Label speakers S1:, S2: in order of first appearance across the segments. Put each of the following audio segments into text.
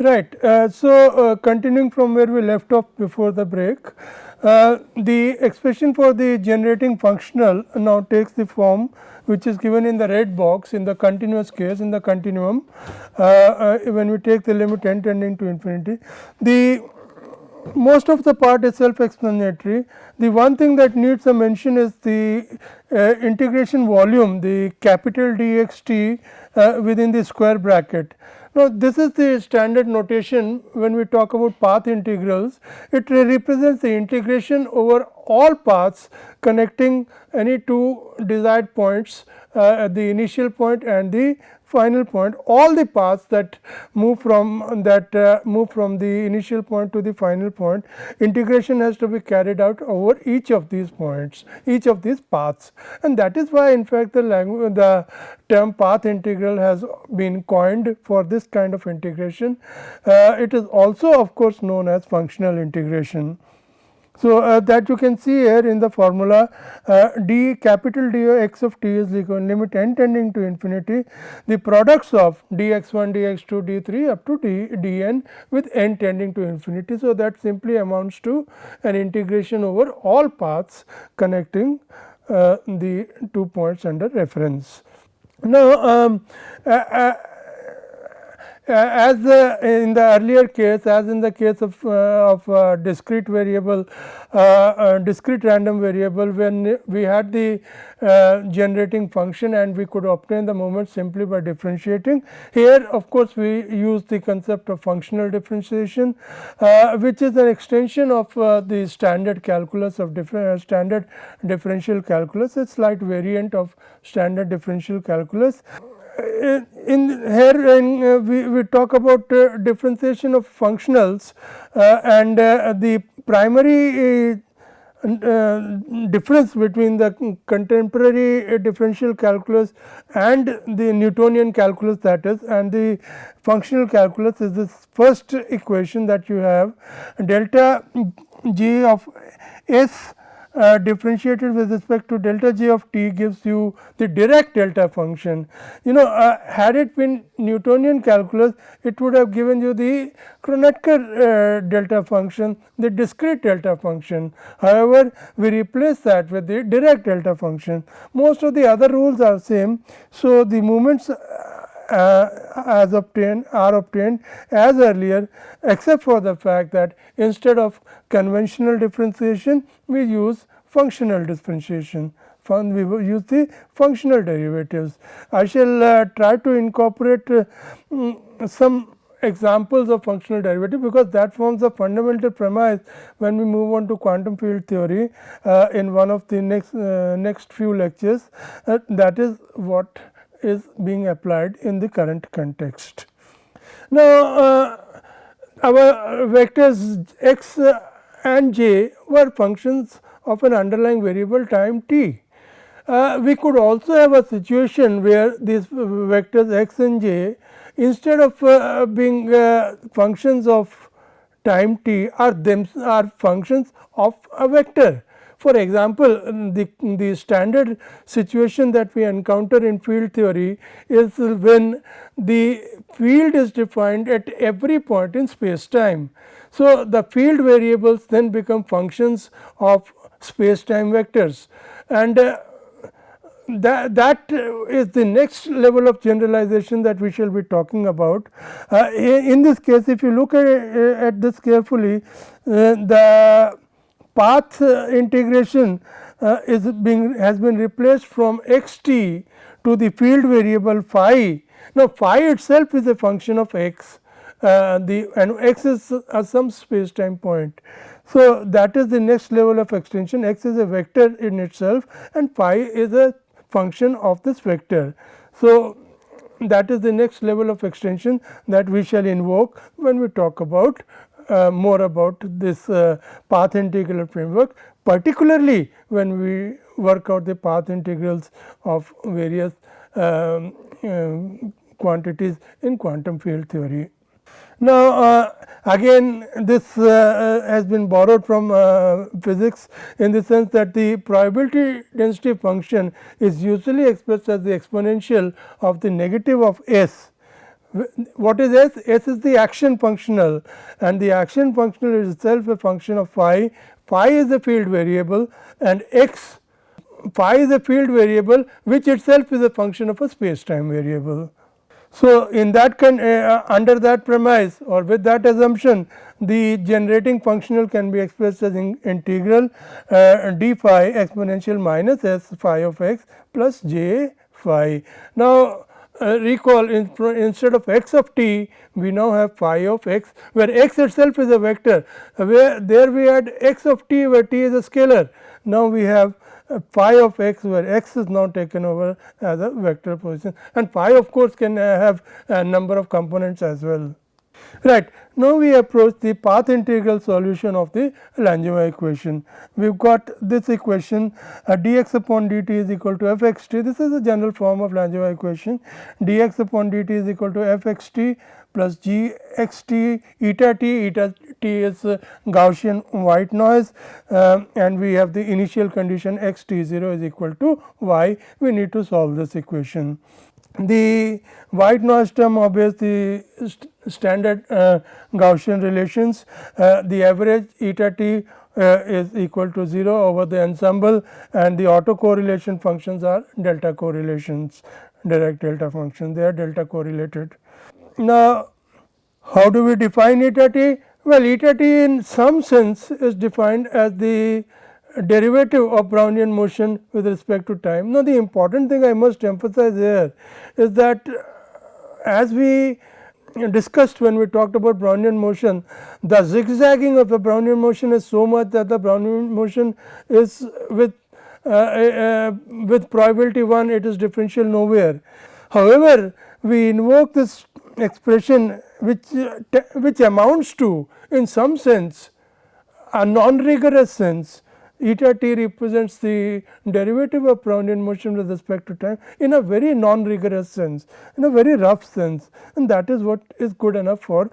S1: Right. Continuing from where we left off before the break, the expression for the generating functional now takes the form which is given in the red box in the continuous case in the continuum. When we take the limit n tending to infinity, the most of the part is self explanatory. The one thing that needs a mention is the integration volume, the capital dxt within the square bracket. Now, this is the standard notation when we talk about path integrals. It represents the integration over all paths connecting any two desired points at the initial point and the final point. All the paths that move from the initial point to the final point, integration has to be carried out over each of these points, each of these paths, and that is why in fact the term path integral has been coined for this kind of integration. It is also of course known as functional integration. So, that you can see here in the formula, d capital D x of t is equal to limit n tending to infinity, the products of dx1, dx2, d3 up to dn with n tending to infinity. So, that simply amounts to an integration over all paths connecting the 2 points under reference. Now, as in the earlier case, as in the case of discrete variable, discrete random variable, when we had the generating function and we could obtain the moment simply by differentiating. Here of course, we use the concept of functional differentiation, which is an extension of the standard calculus of standard differential calculus, a slight variant of standard differential calculus. In here we talk about differentiation of functionals, and the primary difference between the contemporary differential calculus and the Newtonian calculus, that is, and the functional calculus is this first equation that you have, delta g of s differentiated with respect to delta j of t gives you the Dirac delta function. You know, had it been Newtonian calculus, it would have given you the Kronecker delta function, the discrete delta function. However, we replace that with the Dirac delta function. Most of the other rules are same. So, the moments are obtained as earlier, except for the fact that instead of conventional differentiation we use functional differentiation. We use the functional derivatives. I shall try to incorporate some examples of functional derivative, because that forms a fundamental premise when we move on to quantum field theory in one of the next few lectures. That is what is being applied in the current context. Now, our vectors x and j were functions of an underlying variable time t. We could also have a situation where these vectors x and j, instead of being functions of time t, are functions of a vector. For example, the standard situation that we encounter in field theory is when the field is defined at every point in space time. So, the field variables then become functions of space time vectors, and that is the next level of generalization that we shall be talking about. In this case, if you look at this carefully, the path integration has been replaced from x t to the field variable phi. Now, phi itself is a function of x, and x is some space time point. So, that is the next level of extension. X is a vector in itself and phi is a function of this vector. So, that is the next level of extension that we shall invoke when we talk about more about this path integral framework, particularly when we work out the path integrals of various quantities in quantum field theory. Now, again this has been borrowed from physics, in the sense that the probability density function is usually expressed as the exponential of the negative of s, What is S? S is the action functional, and the action functional is itself a function of phi. Phi is a field variable, and x, phi is a field variable which itself is a function of a space time variable. So, in that under that premise or with that assumption, the generating functional can be expressed as integral d phi exponential minus s phi of x plus j phi. Now, recall instead of x of t, we now have phi of x, where x itself is a vector, where there we had x of t where t is a scalar. Now, we have phi of x where x is now taken over as a vector position, and phi of course can have a number of components as well. Right. Now, we approach the path integral solution of the Langevin equation. We have got this equation dx upon dt is equal to f x t. This is the general form of Langevin equation. Dx upon dt is equal to f x t plus g x t eta t. Eta t is Gaussian white noise, and we have the initial condition x t 0 is equal to y. We need to solve this equation. The white noise term obeys the standard Gaussian relations. The average eta t is equal to 0 over the ensemble, and the autocorrelation functions are delta correlations, direct delta functions, they are delta correlated. Now, how do we define eta t? Well, eta t in some sense is defined as the derivative of Brownian motion with respect to time. Now, the important thing I must emphasize here is that as we discussed when we talked about Brownian motion, the zigzagging of the Brownian motion is so much that the Brownian motion is with probability 1 it is differential nowhere. However, we invoke this expression which amounts to in some sense a non-rigorous sense. Eta t represents the derivative of Brownian motion with respect to time in a very non-rigorous sense, in a very rough sense, and that is what is good enough for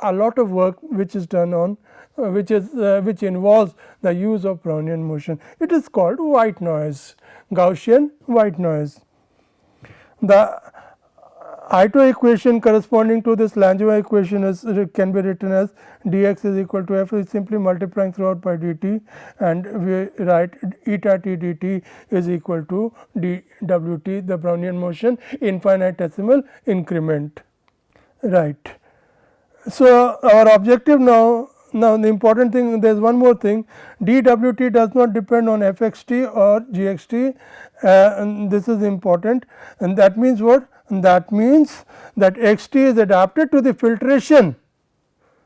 S1: a lot of work which is done on which involves the use of Brownian motion. It is called white noise, Gaussian white noise. The Ito equation corresponding to this Langevin equation can be written as dx is equal to f is simply multiplying throughout by dt, and we write eta t dt is equal to dwt, the Brownian motion infinitesimal increment. Right. So, our objective now the important thing, there is one more thing, dwt does not depend on fxt or gxt, and this is important, and that means what? That means that xt is adapted to the filtration.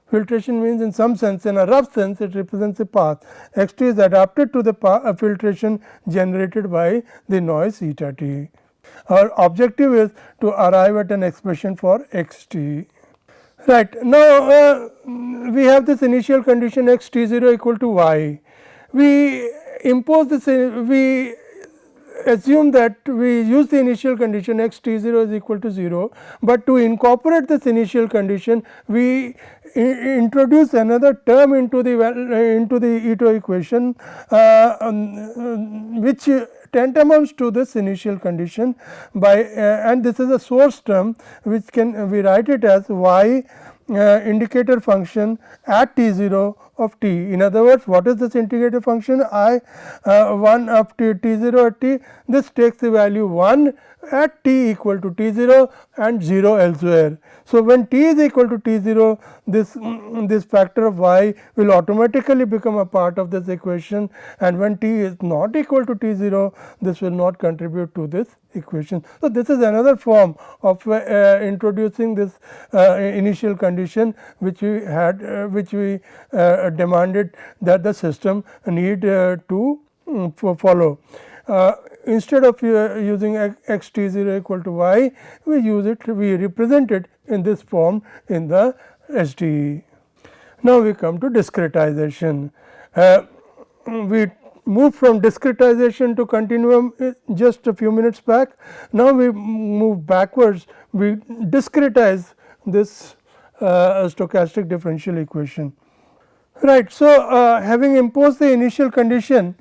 S1: Filtration means in some sense, in a rough sense, it represents a path. Xt is adapted to the filtration generated by the noise eta t. Our objective is to arrive at an expression for xt. Right. Now, we have this initial condition x t 0 equal to y. We impose this, we assume that we use the initial condition x t 0 is equal to 0, but to incorporate this initial condition we introduce another term into the Ito equation which tantamount to this initial condition by and this is a source term which can we write it as y indicator function at t 0 of t. In other words, what is this integrator function I 1 up to t 0 at t? This takes the value 1 at t equal to t 0 and 0 elsewhere. So, when t is equal to t 0, this factor of y will automatically become a part of this equation, and when t is not equal to t 0, this will not contribute to this equation. So, this is another form of introducing this initial condition which we had which we demanded that the system need to follow. Instead of using x t 0 equal to y, we represent it in this form in the SDE. Now, we come to discretization. We moved from discretization to continuum just a few minutes back. Now, we move backwards, we discretize this stochastic differential equation. Right. So, having imposed the initial condition,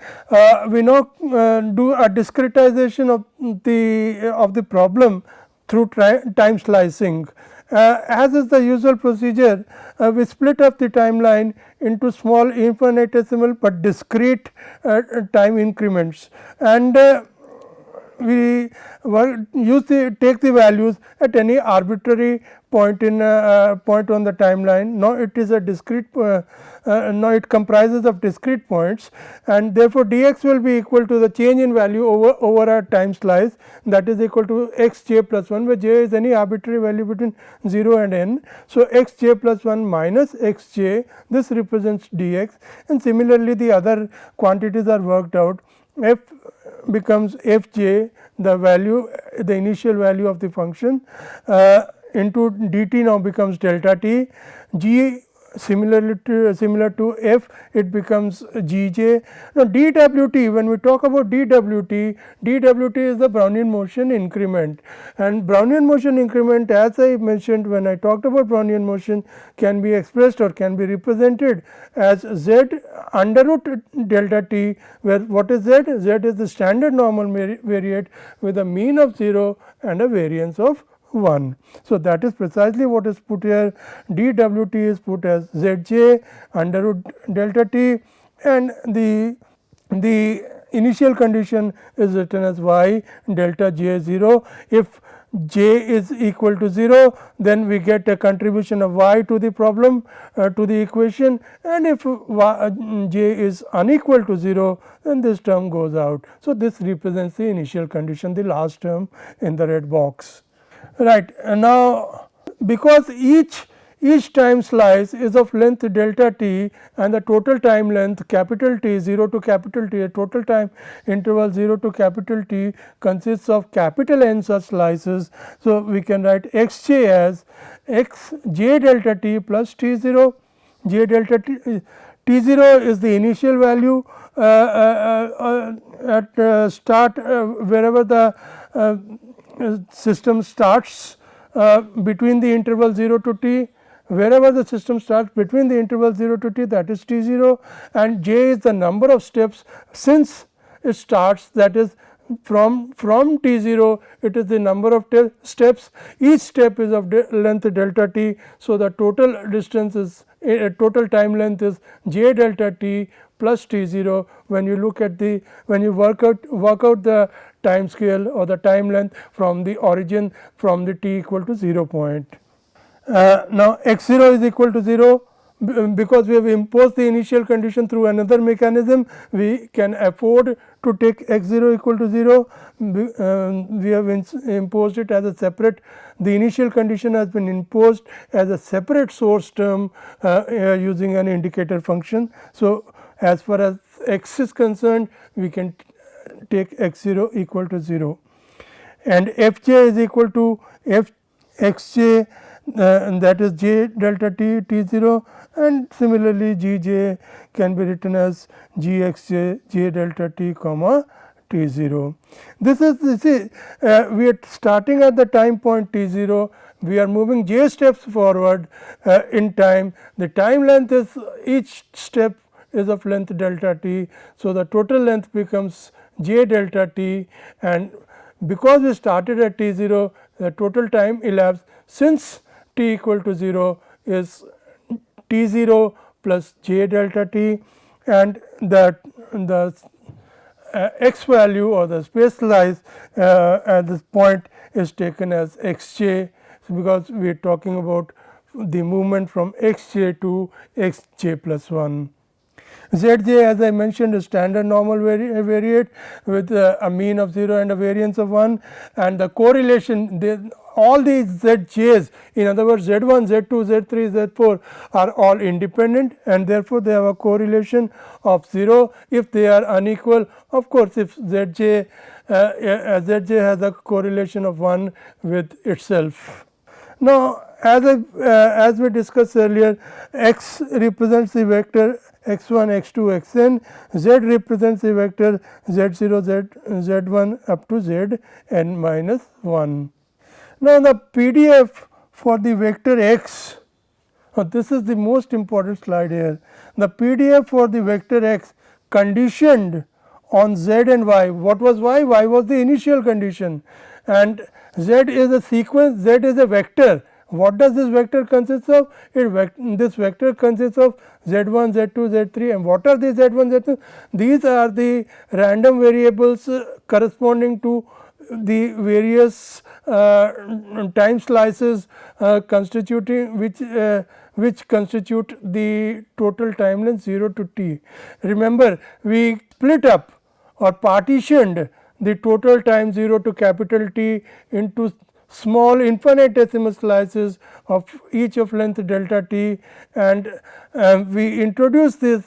S1: we now do a discretization of the problem through time slicing. As is the usual procedure, we split up the timeline into small infinitesimal but discrete time increments, and we take the values at any arbitrary point in point on the timeline. Now it is a discrete now it comprises of discrete points, and therefore dx will be equal to the change in value over a time slice, that is equal to x j plus 1, where j is any arbitrary value between 0 and n. So, x j plus 1 minus x j, this represents dx, and similarly the other quantities are worked out. F becomes f j, the value, the initial value of the function, into dt now becomes delta t. G similar to f, it becomes g j. Now dwt, when we talk about dwt is the Brownian motion increment, and Brownian motion increment, as I mentioned when I talked about Brownian motion, can be expressed or can be represented as z under root delta t, where what is z? Z is the standard normal variate with a mean of 0 and a variance of 1. So, that is precisely what is put here. dwt is put as zj under root delta t, and the initial condition is written as y delta j 0. If j is equal to 0, then we get a contribution of y to the problem, to the equation, and if j is unequal to 0, then this term goes out. So, this represents the initial condition, the last term in the red box. Right. And now, because each time slice is of length delta t, and the total time length capital T 0 to capital T, a total time interval 0 to capital T consists of capital N such slices. So, we can write x j as x j delta t plus t 0, j delta t 0 is the initial value at start wherever the system starts between the interval 0 to t, wherever the system starts between the interval 0 to t, that is t 0, and j is the number of steps since it starts, that is from t 0, it is the number of steps, each step is of length delta t. So, the total distance is total time length is j delta t plus t 0. When you look at the, when you work out the time scale or the time length from the origin, from the t equal to 0 point. Now x 0 is equal to 0, because we have imposed the initial condition through another mechanism, we can afford to take x 0 equal to 0. We have imposed it as a separate, the initial condition has been imposed as a separate source term using an indicator function. So, as far as x is concerned, we can take x 0 equal to 0, and f j is equal to f x j, that is j delta t t 0, and similarly g j can be written as g x j j delta t comma t 0. This is we are starting at the time point t 0, we are moving j steps forward in time, the time length is, each step is of length delta t. So, the total length becomes j delta t, and because we started at t 0, the total time elapsed since t equal to 0 is t 0 plus j delta t, and the x value or the space slice at this point is taken as x j, because we are talking about the movement from x j to x j plus 1. Z j, as I mentioned, is standard normal variate with a mean of 0 and a variance of 1, and the correlation, all these Z j's, in other words Z 1, Z 2, Z 3, Z 4 are all independent, and therefore, they have a correlation of 0 if they are unequal. Of course, if Z j has a correlation of 1 with itself. Now, as we discussed earlier, x represents the vector x 1, x 2, x n, z represents the vector z 0, z 1 up to z n minus 1. Now, the PDF for the vector x, this is the most important slide here, the PDF for the vector x conditioned on z and y. What was y? Y was the initial condition, and Z is a sequence, Z is a vector. What does this vector consist of? This vector consists of Z1, Z2, Z3, and what are these Z1, Z2? These are the random variables corresponding to the various time slices constituting which constitute the total time length 0 to t. Remember, we split up or partitioned the total time 0 to capital T into small infinitesimal slices of each of length delta t, and we introduce these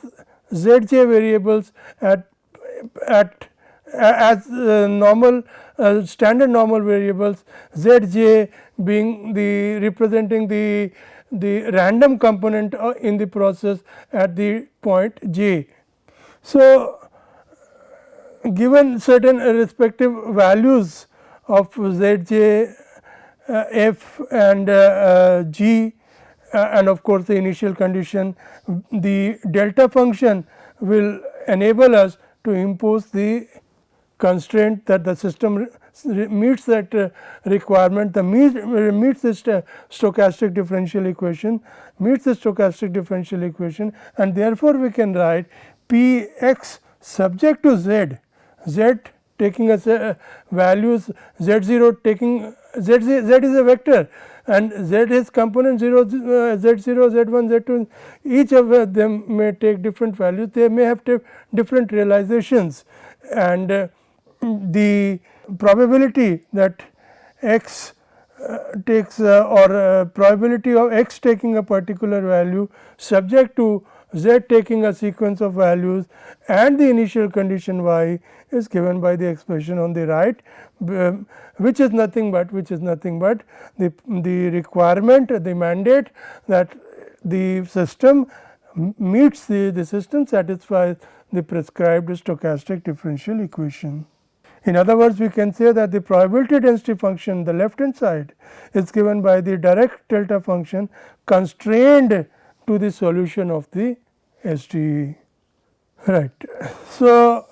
S1: zj variables as normal standard normal variables, zj being the representing the random component in the process at the point j. So, given certain respective values of zj, f and g, and of course, the initial condition, the delta function will enable us to impose the constraint that the system meets that requirement, the meets this stochastic differential equation, and therefore, we can write P x subject to z, z taking as values z0 taking z is a vector and z is component 0, z0, z1, z2, each of them may take different values, they may have different realizations, and the probability that x takes or probability of x taking a particular value subject to z taking a sequence of values and the initial condition y is given by the expression on the right, which is nothing but the requirement, the mandate that the system meets the system satisfies the prescribed stochastic differential equation. In other words, we can say that the probability density function, the left hand side, is given by the direct delta function constrained to the solution of the SDE. Right. So,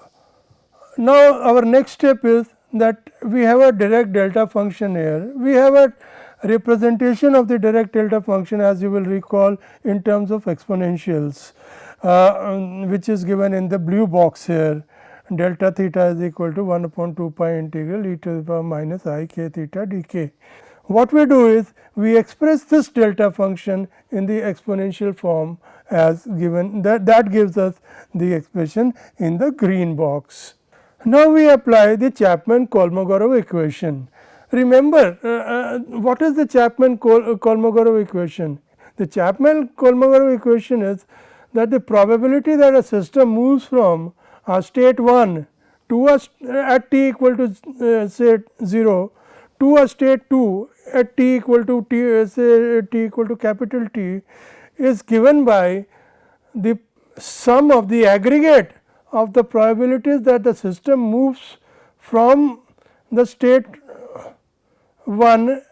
S1: now our next step is that we have a direct delta function here. We have a representation of the direct delta function, as you will recall, in terms of exponentials, which is given in the blue box here. Delta theta is equal to 1 upon 2 pi integral e to the power minus I k theta d k. What we do is we express this delta function in the exponential form as given, that gives us the expression in the green box. Now, we apply the Chapman-Kolmogorov equation. Remember, what is the Chapman-Kolmogorov equation? The Chapman-Kolmogorov equation is that the probability that a system moves from a state 1 to at t equal to say 0 to a state 2 at t equal to t equal to capital T is given by the sum of the aggregate of the probabilities that the system moves from the state 1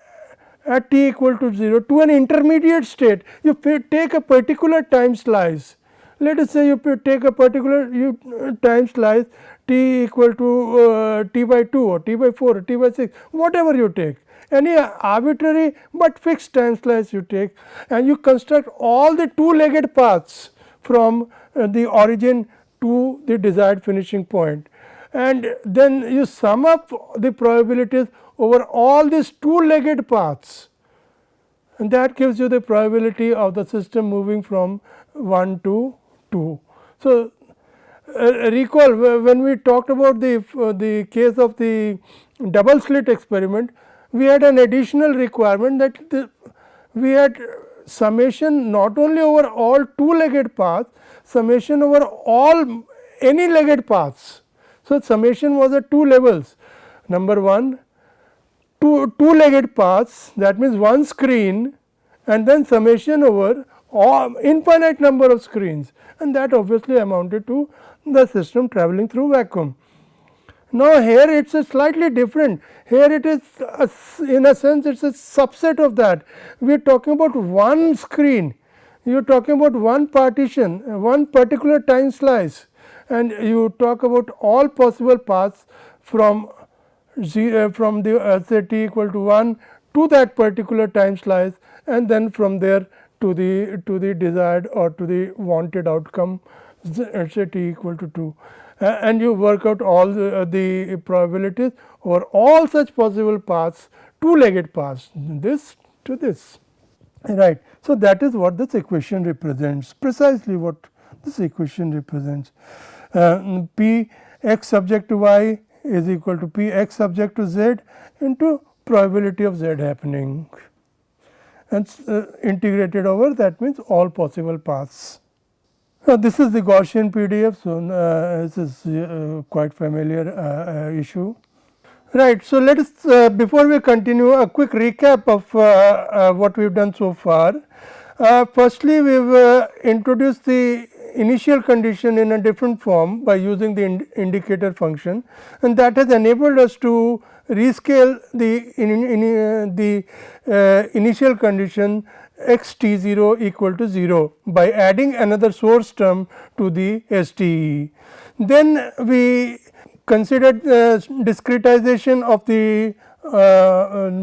S1: at t equal to 0 to an intermediate state. You take a particular time slice. Let us say you take a particular time slice t equal to t by 2 or t by 4 or t by 6, whatever you take, any arbitrary but fixed time slice you take, and you construct all the two-legged paths from the origin to the desired finishing point, and then you sum up the probabilities over all these two-legged paths, and that gives you the probability of the system moving from 1 to 2. So, recall when we talked about the case of the double slit experiment, we had an additional requirement that we had summation not only over all two-legged paths, summation over all any legged paths. So, summation was at two levels. Number 1, two-legged paths, that means one screen, and then summation over infinite number of screens, and that obviously amounted to the system travelling through vacuum. Now, here it is slightly different. Here it is in a sense it is a subset of that. We are talking about one screen, you are talking about one partition, one particular time slice, and you talk about all possible paths from from the say t equal to 1 to that particular time slice, and then from there to the desired or to the wanted outcome say t equal to 2. And you work out all the probabilities over all such possible paths, two-legged paths, this to this, right. So, that is what this equation represents, precisely what this equation represents. P x subject to y is equal to P x subject to z into probability of z happening, and integrated over, that means all possible paths. This is the Gaussian PDF. So, this is quite familiar issue. Right. So, let us before we continue, a quick recap of what we have done so far. Firstly, we have introduced the initial condition in a different form by using the indicator function, and that has enabled us to rescale the initial condition x t 0 equal to 0 by adding another source term to the STE. Then we considered discretization of the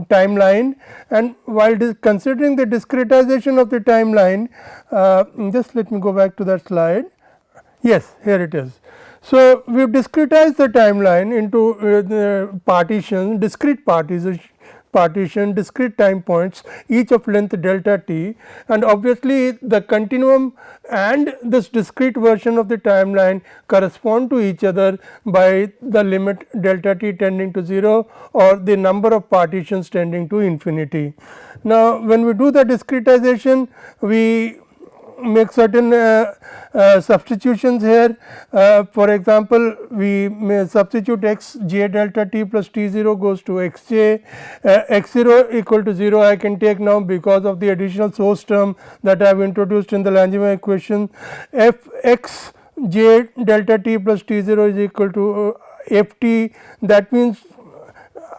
S1: timeline, and while considering the discretization of the timeline, just let me go back to that slide. Yes, here it is. So, we have discretized the timeline into the partitions, discrete partition, discrete time points, each of length delta t, and obviously the continuum and this discrete version of the timeline correspond to each other by the limit delta t tending to 0 or the number of partitions tending to infinity. Now, when we do the discretization, we make certain substitutions here. For example, we may substitute x j delta t plus t 0 goes to x j, x 0 equal to 0 I can take now because of the additional source term that I have introduced in the Langevin equation. F x j delta t plus t 0 is equal to f t, that means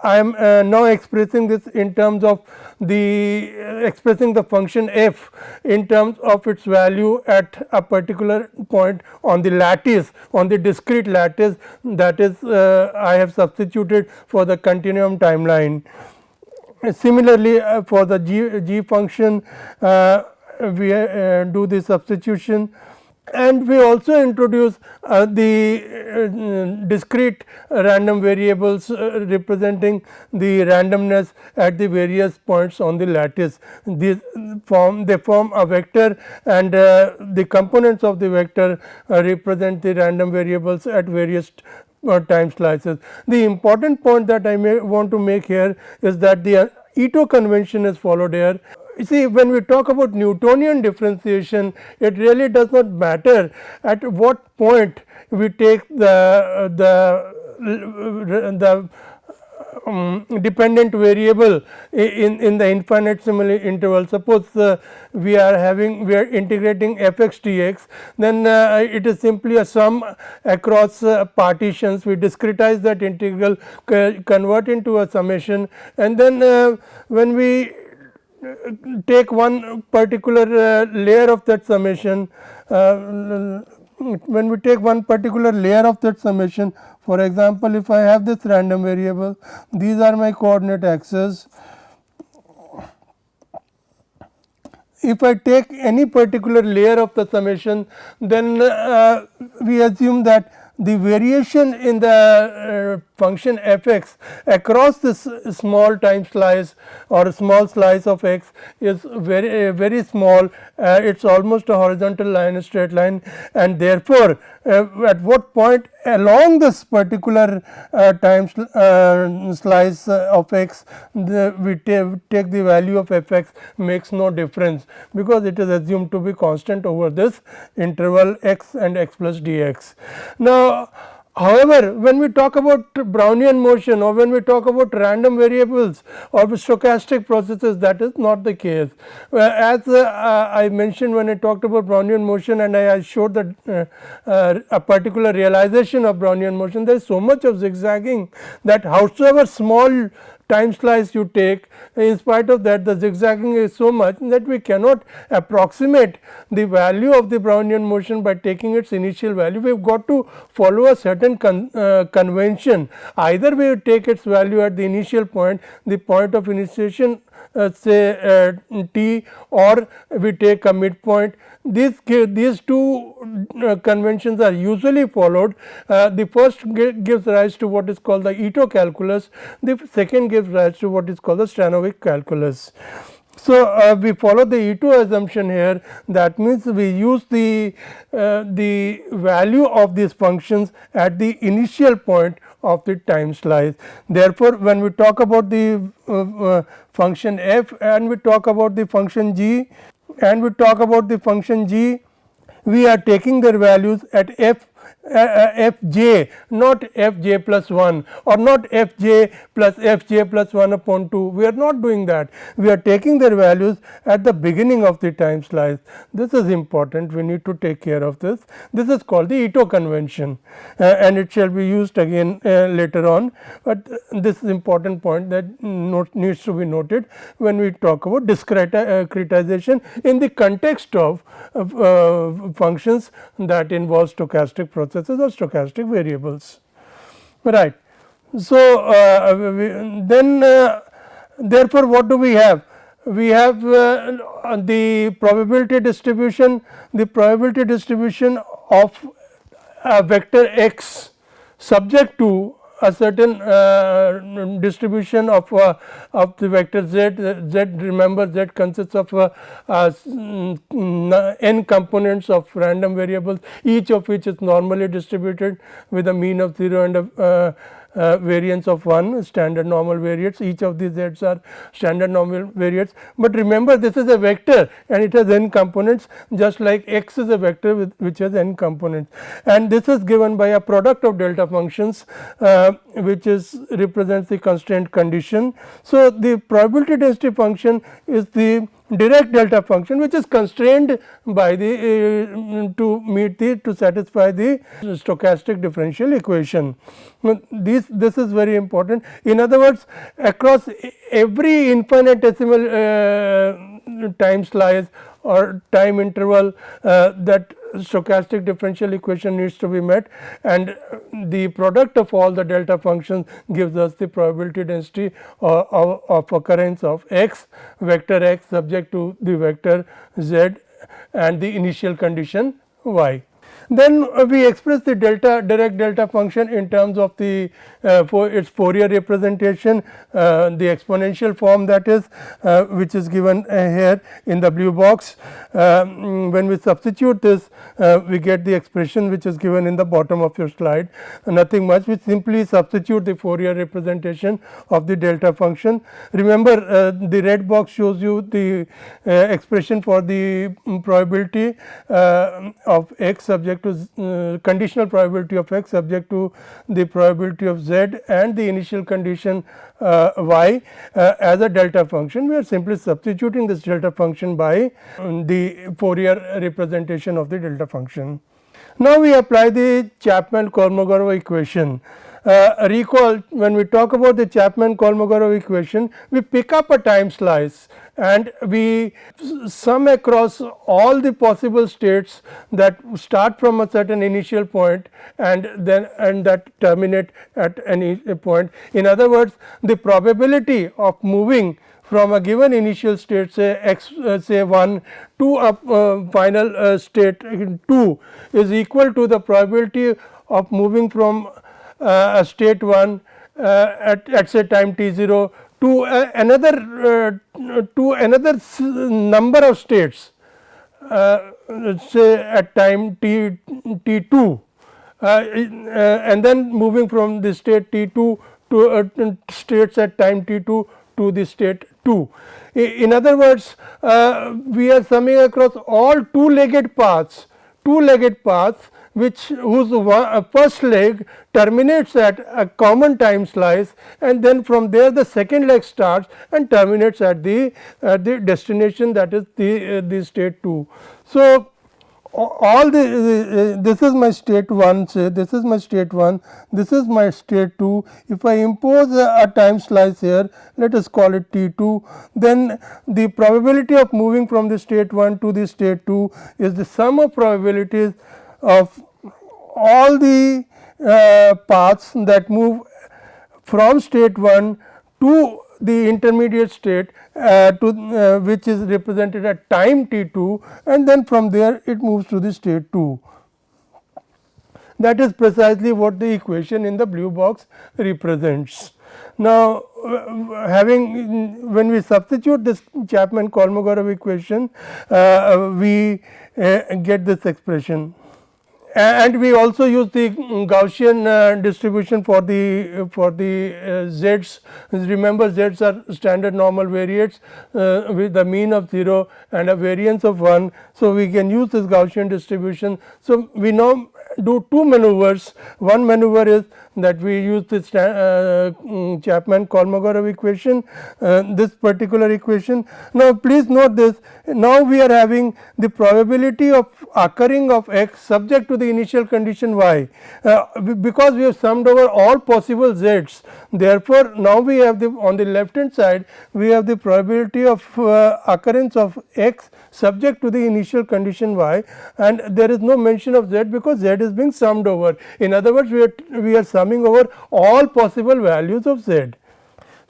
S1: I am now expressing this in terms of the expressing the function f in terms of its value at a particular point on the lattice, on the discrete lattice, that is I have substituted for the continuum timeline. Similarly, for the g function we do the substitution, and we also introduce the discrete random variables representing the randomness at the various points on the lattice. They form a vector, and the components of the vector represent the random variables at various time slices. The important point that I may want to make here is that the Ito convention is followed here. You see, when we talk about Newtonian differentiation, it really does not matter at what point we take the dependent variable in the infinitesimal interval. Suppose we are integrating f x dx, then it is simply a sum across partitions. We discretize that integral, convert into a summation, and then when we take one particular layer of that summation, when we take one particular layer of that summation, for example, if I have this random variable, these are my coordinate axes. If I take any particular layer of the summation, then we assume that the variation in the function f x across this small time slice or small slice of x is very small. It is almost a horizontal line, a straight line, and therefore, at what point along this particular time slice of x we take the value of f x makes no difference, because it is assumed to be constant over this interval x and x plus dx. Now, however, when we talk about Brownian motion or when we talk about random variables or stochastic processes, that is not the case. As I mentioned when I talked about Brownian motion, and I showed that a particular realization of Brownian motion, there is so much of zigzagging that howsoever small time slice you take, in spite of that the zigzagging is so much that we cannot approximate the value of the Brownian motion by taking its initial value. We have got to follow a certain convention. Either we take its value at the initial point, the point of initiation, say t, or we take a midpoint. These two conventions are usually followed. The first gives rise to what is called the Ito calculus, the second gives rise to what is called the Stanovic calculus. So, we follow the Ito assumption here. That means, we use the value of these functions at the initial point of the time slice. Therefore, when we talk about the function f and we talk about the function g we are taking their values at fj, not fj plus 1 or not fj plus 1 upon 2. We are not doing that. We are taking their values at the beginning of the time slice. This is important. We need to take care of this. This is called the Ito convention, and it shall be used again later on, but this is important point that needs to be noted when we talk about discretization in the context of functions that involve stochastic processes or stochastic variables, right. So, therefore, what do we have? We have the probability distribution of a vector x subject to a certain distribution of the vector z. Remember, z consists of n components of random variables, each of which is normally distributed with a mean of 0 and a variance of 1, standard normal variates. Each of these z's are standard normal variates, but remember, this is a vector and it has n components, just like x is a vector which has n components, and this is given by a product of delta functions which represents the constraint condition. So, the probability density function is the direct delta function which is constrained by the to satisfy the stochastic differential equation. This is very important. In other words, across every infinitesimal time slice or time interval, that stochastic differential equation needs to be met, and the product of all the delta functions gives us the probability density of occurrence of x, vector x subject to the vector z and the initial condition y. Then we express the direct delta function in terms of the its Fourier representation, the exponential form, that is, which is given here in the blue box. When we substitute this, we get the expression which is given in the bottom of your slide. Nothing much, we simply substitute the Fourier representation of the delta function. Remember, the red box shows you the expression for the probability of x subject to conditional probability of x subject to the probability of z and the initial condition y as a delta function. We are simply substituting this delta function by the Fourier representation of the delta function. Now, we apply the Chapman-Kolmogorov equation. Recall, when we talk about the Chapman-Kolmogorov equation, we pick up a time slice and we sum across all the possible states that start from a certain initial point and that terminate at any point. In other words, the probability of moving from a given initial state, say x say 1 to a final state 2 is equal to the probability of moving from state 1 at say time t0 to another number of states, say at time t2, and then moving from the state t2 to states at time t2 to the state 2. In other words, we are summing across all two-legged paths whose first leg terminates at a common time slice, and then from there the second leg starts and terminates at the destination, that is the state 2. So, all the this is my state 1, say this is my state 1, this is my state 2. If I impose a time slice here, let us call it T2, then the probability of moving from the state 1 to the state 2 is the sum of probabilities of all the paths that move from state 1 to the intermediate state which is represented at time T2, and then from there it moves to the state 2. That is precisely what the equation in the blue box represents. Now, when we substitute this Chapman-Kolmogorov equation, we get this expression. And we also use the Gaussian distribution for the z's. Remember, z's are standard normal variates with the mean of 0 and a variance of 1. So, we can use this Gaussian distribution. So, we now do two maneuvers. One maneuver is that we use this Chapman-Kolmogorov equation, this particular equation. Now, please note this, now we are having the probability of occurring of x subject to the initial condition y, because we have summed over all possible z's. Therefore, now we have the on the left hand side we have the probability of occurrence of x subject to the initial condition y, and there is no mention of z because z is being summed over. In other words, we are summing over all possible values of z.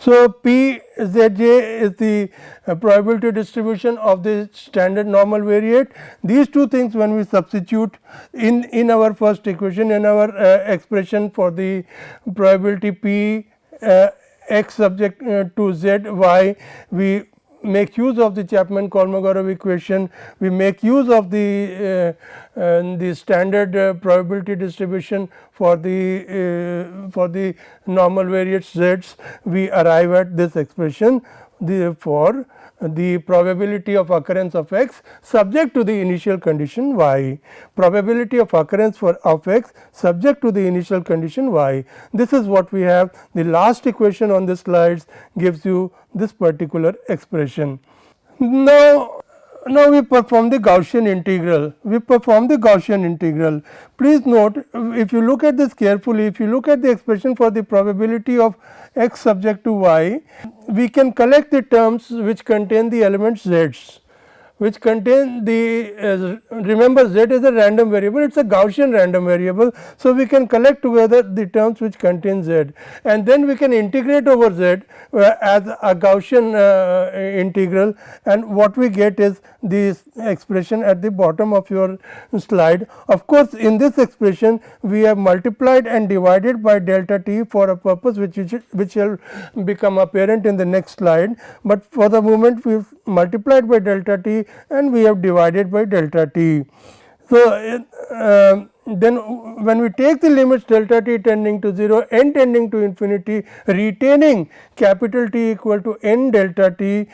S1: So, P Zj is the probability distribution of the standard normal variate. These two things, when we substitute in our first equation, in our expression for the probability P x subject to z y, we make use of the Chapman-Kolmogorov equation, we make use of the standard probability distribution for the normal variates z's, we arrive at this expression for the probability of occurrence of x subject to the initial condition y, probability of occurrence of x subject to the initial condition y. This is what we have. The last equation on the slides gives you this particular expression. Now we perform the Gaussian integral. Please note, if you look at this carefully, if you look at the expression for the probability of x subject to y, we can collect the terms which contain the elements z's, which contain the remember z is a random variable, it is a Gaussian random variable. So, we can collect together the terms which contain z, and then we can integrate over z as a Gaussian integral, and what we get is this expression at the bottom of your slide. Of course, in this expression we have multiplied and divided by delta t for a purpose which shall become apparent in the next slide, but for the moment we have multiplied by delta t and we have divided by delta t. So, then when we take the limits delta t tending to 0, n tending to infinity, retaining capital T equal to n delta t,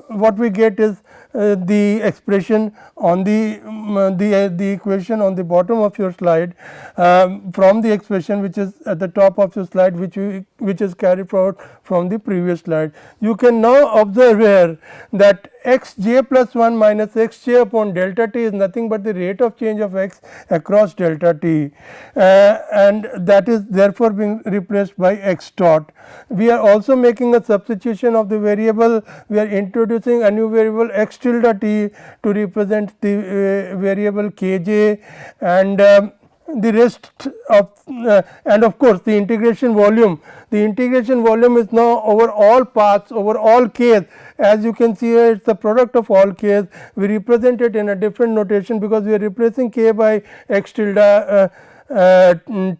S1: what we get is the expression on the equation on the bottom of your slide, from the expression which is at the top of your slide, which is carried forward from the previous slide. You can now observe here that x j plus 1 minus x j upon delta t is nothing but the rate of change of x across delta t, and that is therefore being replaced by x dot. We are also making a substitution of the variable, we are introducing a new variable x tilde t to represent the variable k j, and the rest of and of course, the integration volume. The integration volume is now over all paths, over all k's. As you can see here, it is the product of all k's. We represent it in a different notation because we are replacing k by x tilde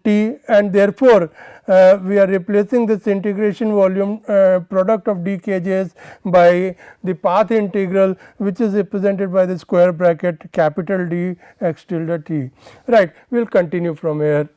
S1: t, and therefore, we are replacing this integration volume product of dkj's by the path integral, which is represented by the square bracket capital D x tilde t. Right, we will continue from here.